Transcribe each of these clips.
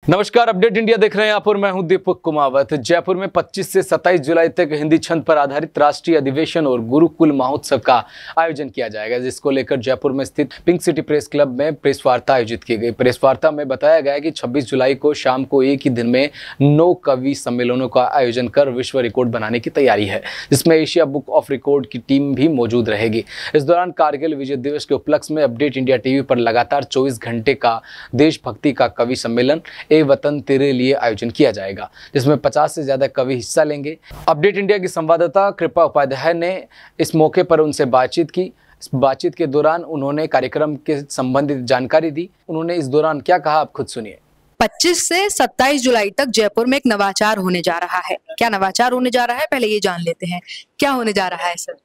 नमस्कार, update India देख रहे हैं आप और मैं हूं दीपक कुमावत। जयपुर में 25 से 27 जुलाई तक हिंदी छंद पर आधारित राष्ट्रीय अधिवेशन और गुरुकुल महोत्सव का आयोजन किया जाएगा, जिसको लेकर जयपुर में स्थित पिंक सिटी प्रेस क्लब में प्रेस वार्ता आयोजित की गई। प्रेस वार्ता में बताया गया कि 26 जुलाई को शाम को एक ही दिन में 9 कवि सम्मेलनों का आयोजन कर विश्व रिकॉर्ड बनाने की तैयारी है, जिसमें एशिया बुक ऑफ रिकॉर्ड की टीम भी मौजूद रहेगी। इस दौरान कारगिल विजय दिवस के उपलक्ष्य में अपडेट इंडिया टीवी पर लगातार 24 घंटे का देशभक्ति का कवि सम्मेलन वतन तेरे लिए आयोजन किया जाएगा, जिसमें 50 से ज्यादा कवि हिस्सा लेंगे। अपडेट इंडिया की संवाददाता कृपा उपाध्याय ने इस मौके पर उनसे बातचीत की। इस बातचीत के दौरान उन्होंने कार्यक्रम के संबंधित जानकारी दी। उन्होंने इस दौरान क्या कहा, आप खुद सुनिए। 25 से 27 जुलाई तक जयपुर में एक नवाचार होने जा रहा है। क्या नवाचार होने जा रहा है, पहले ये जान लेते हैं। क्या होने जा रहा है सर?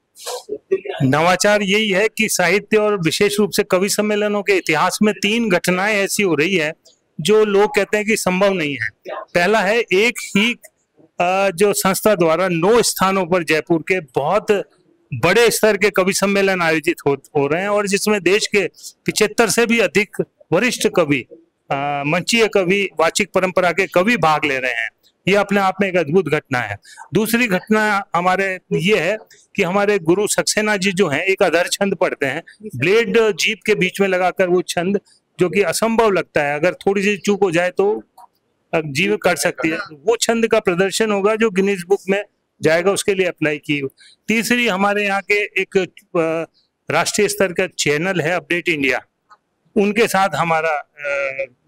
नवाचार यही है कि साहित्य और विशेष रूप से कवि सम्मेलनों के इतिहास में 3 घटनाएं ऐसी हो रही है जो लोग कहते हैं कि संभव नहीं है। पहला है, एक ही जो संस्था द्वारा 9 स्थानों पर जयपुर के बहुत बड़े स्तर के कवि सम्मेलन आयोजित हो रहे हैं और जिसमें देश के 75 से भी अधिक वरिष्ठ कवि, मंचीय कवि, वाचिक परंपरा के कवि भाग ले रहे हैं। ये अपने आप में एक अद्भुत घटना है। दूसरी घटना हमारे ये है कि हमारे गुरु सक्सेना जी जो हैं एक अधर छंद पढ़ते हैं, ब्लेड जीभ के बीच में लगाकर वो छंद, जो कि असंभव लगता है, अगर थोड़ी सी चूक हो जाए तो जीव कर सकती है। वो छंद का प्रदर्शन होगा जो गिनीज बुक में जाएगा, उसके लिए अप्लाई की। तीसरी, हमारे यहाँ के एक राष्ट्रीय स्तर का चैनल है अपडेट इंडिया, उनके साथ हमारा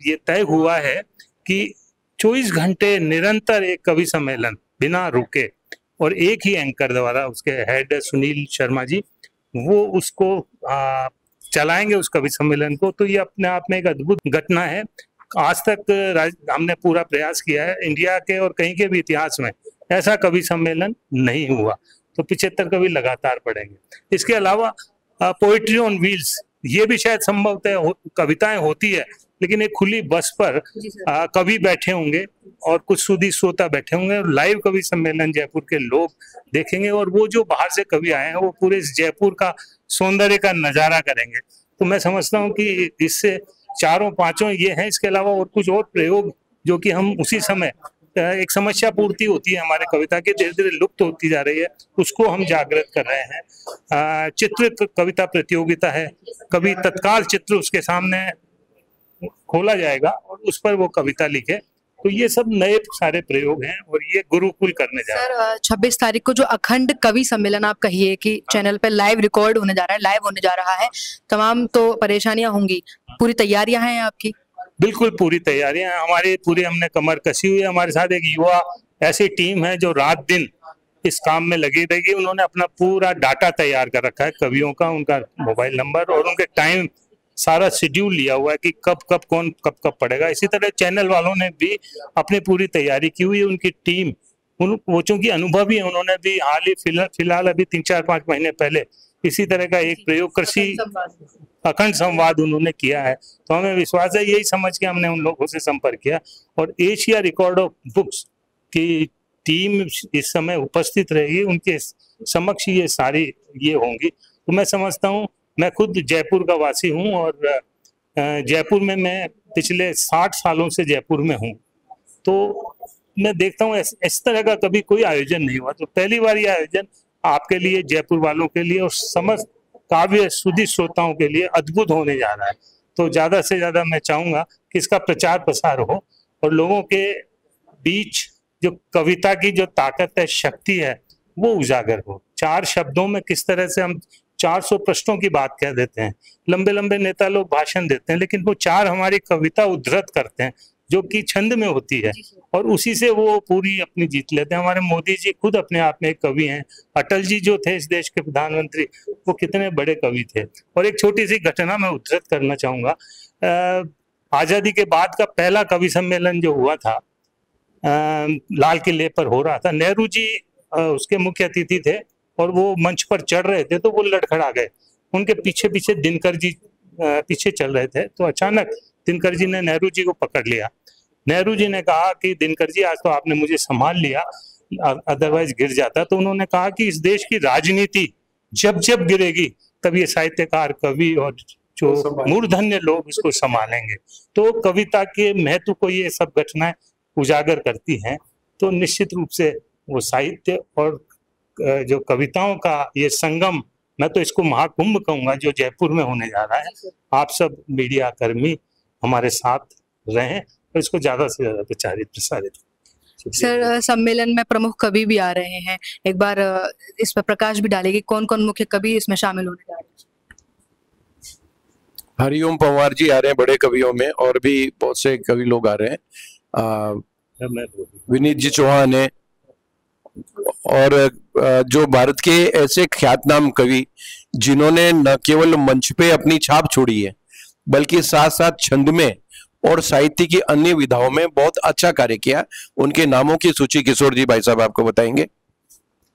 ये तय हुआ है कि 24 घंटे निरंतर एक कवि सम्मेलन बिना रुके, और एक ही एंकर द्वारा, उसके हेड सुनील शर्मा जी, वो उसको चलाएंगे उस कवि सम्मेलन को। तो ये अपने आप में एक अद्भुत घटना है। आज तक हमने पूरा प्रयास किया है, इंडिया के और कहीं के भी इतिहास में ऐसा कवि सम्मेलन नहीं हुआ। तो 75 कवि लगातार पढ़ेंगे। इसके अलावा पोइट्री ऑन व्हील्स, ये भी शायद संभवतः कविताएं होती है, लेकिन एक खुली बस पर कवि बैठे होंगे और कुछ सुधी श्रोता बैठे होंगे और लाइव कवि सम्मेलन जयपुर के लोग देखेंगे, और वो जो बाहर से कवि आए हैं वो पूरे जयपुर का सौंदर्य का नजारा करेंगे। तो मैं समझता हूँ कि इससे चारों पांचों ये हैं। इसके अलावा और कुछ और प्रयोग जो कि हम उसी समय, एक समस्या पूर्ति होती है हमारे कविता की, धीरे धीरे लुप्त होती जा रही है, उसको हम जागृत कर रहे हैं। चित्रित कविता प्रतियोगिता है, कवि तत्काल चित्र उसके सामने खोला जाएगा और उस पर वो कविता लिखे। तो ये सब नए सारे प्रयोग हैं और ये गुरुकुल करने जा रहे हैं। 26 तारीख को जो अखंड कवि सम्मेलन आप कहिए कि चैनल पे लाइव रिकॉर्ड होने जा रहा है, लाइव होने जा रहा है, तमाम तो परेशानियां होंगी, पूरी तैयारियां हैं आपकी? बिल्कुल पूरी तैयारियां हैं हमारी, पूरी हमने कमर कसी हुई है। हमारे साथ एक युवा ऐसी टीम है जो रात दिन इस काम में लगी रहेगी। उन्होंने अपना पूरा डाटा तैयार कर रखा है कवियों का, उनका मोबाइल नंबर और उनके टाइम, सारा शेड्यूल लिया हुआ है कि कब कब कौन कब पढ़ेगा। इसी तरह चैनल वालों ने भी अपनी पूरी तैयारी की हुई है। उनकी टीम, वो चूंकि अनुभवी है, उन्होंने भी हाल ही फिलहाल अभी 3-4-5 महीने पहले इसी तरह का एक प्रयोग कृषि अखंड संवाद उन्होंने किया है। तो हमें विश्वास है, यही समझ के हमने उन लोगों से संपर्क किया और एशिया रिकॉर्ड ऑफ बुक्स की टीम इस समय उपस्थित रहेगी, उनके समक्ष ये सारी ये होंगी। तो मैं समझता हूँ, मैं खुद जयपुर का वासी हूँ और जयपुर में मैं पिछले 60 सालों से जयपुर में हूँ, तो मैं देखता हूँ इस तरह का कभी कोई आयोजन नहीं हुआ। तो पहली बार ये आयोजन आपके लिए, जयपुर वालों के लिए और समस्त काव्य सुधी श्रोताओं के लिए अद्भुत होने जा रहा है। तो ज्यादा से ज्यादा मैं चाहूंगा कि इसका प्रचार प्रसार हो और लोगों के बीच जो कविता की जो ताकत है, शक्ति है, वो उजागर हो। 4 शब्दों में किस तरह से हम 400 प्रश्नों की बात कह देते हैं, लंबे लंबे नेता लोग भाषण देते हैं, लेकिन वो 4 हमारी कविता उद्धृत करते हैं जो कि छंद में होती है और उसी से वो पूरी अपनी जीत लेते हैं। हमारे मोदी जी खुद अपने आप में एक कवि हैं। अटल जी जो थे इस देश के प्रधानमंत्री, वो कितने बड़े कवि थे। और एक छोटी सी घटना मैं उद्धृत करना चाहूंगा। आजादी के बाद का पहला कवि सम्मेलन जो हुआ था, लाल किले पर हो रहा था, नेहरू जी उसके मुख्य अतिथि थे और वो मंच पर चढ़ रहे थे तो वो लड़खड़ा गए। उनके पीछे पीछे दिनकर जी पीछे चल रहे थे, तो अचानक दिनकर जी ने नेहरू जी को पकड़ लिया। नेहरू जी ने कहा कि दिनकर जी, आज तो आपने मुझे संभाल लिया, अदरवाइज गिर जाता। तो उन्होंने कहा कि इस देश की राजनीति जब जब गिरेगी तब ये साहित्यकार, कवि और जो मूर्धन्य लोग इसको संभालेंगे। तो कविता के महत्व को ये सब घटनाएं उजागर करती हैं। तो निश्चित रूप से वो साहित्य और जो कविताओं का ये संगम, मैं तो इसको महाकुंभ कहूंगा, जो जयपुर में होने जा रहा है। आप सब मीडिया कर्मी हमारे साथ रहें और इसको ज्यादा से ज्यादा प्रसारित। सर, सम्मेलन में प्रमुख कवि भी आ रहे हैं, एक बार इस पर प्रकाश भी डालेगी, कौन कौन मुख्य कवि इसमें शामिल होने जा रहे हैं? हरिओम पंवार जी आ रहे हैं बड़े कवियों में, और भी बहुत से कवि लोग आ रहे हैं। विनीत जी चौहान है, और जो भारत के ऐसे ख्यातनाम कवि जिन्होंने न केवल मंच पे अपनी छाप छोड़ी है, बल्कि साथ साथ छंद में और साहित्य की अन्य विधाओं में बहुत अच्छा कार्य किया, उनके नामों की सूची किशोर जी भाई साहब आपको बताएंगे।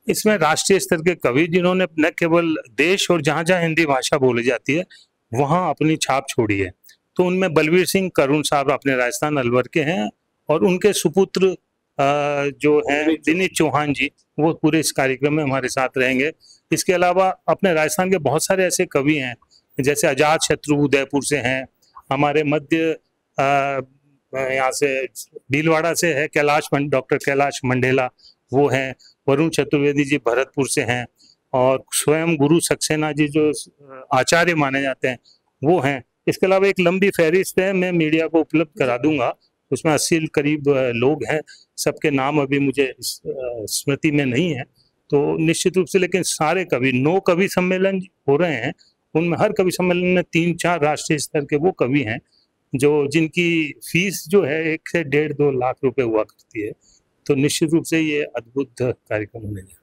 इसमें राष्ट्रीय स्तर के कवि जिन्होंने न केवल देश और जहां जहां हिंदी भाषा बोली जाती है वहां अपनी छाप छोड़ी है, तो उनमें बलवीर सिंह करुण साहब अपने राजस्थान अलवर के हैं, और उनके सुपुत्र जो हैं विनीत चौहान जी, वो पूरे इस कार्यक्रम में हमारे साथ रहेंगे। इसके अलावा अपने राजस्थान के बहुत सारे ऐसे कवि हैं, जैसे आजाद शत्रु उदयपुर से हैं, हमारे मध्य यहाँ से भीलवाड़ा से है डॉक्टर कैलाश मंडेला, वो हैं, वरुण चतुर्वेदी जी भरतपुर से हैं, और स्वयं गुरु सक्सेना जी जो आचार्य माने जाते हैं वो हैं। इसके अलावा एक लंबी फहरिस्त है, मैं मीडिया को उपलब्ध करा दूंगा, उसमें 80 करीब लोग हैं, सबके नाम अभी मुझे स्मृति में नहीं है। तो निश्चित रूप से, लेकिन सारे कवि 9 कवि सम्मेलन हो रहे हैं, उनमें हर कवि सम्मेलन में 3-4 राष्ट्रीय स्तर के वो कवि हैं जो जिनकी फीस जो है 1 से 1.5-2 लाख रुपए हुआ करती है। तो निश्चित रूप से ये अद्भुत कार्यक्रम होने जा रहा है।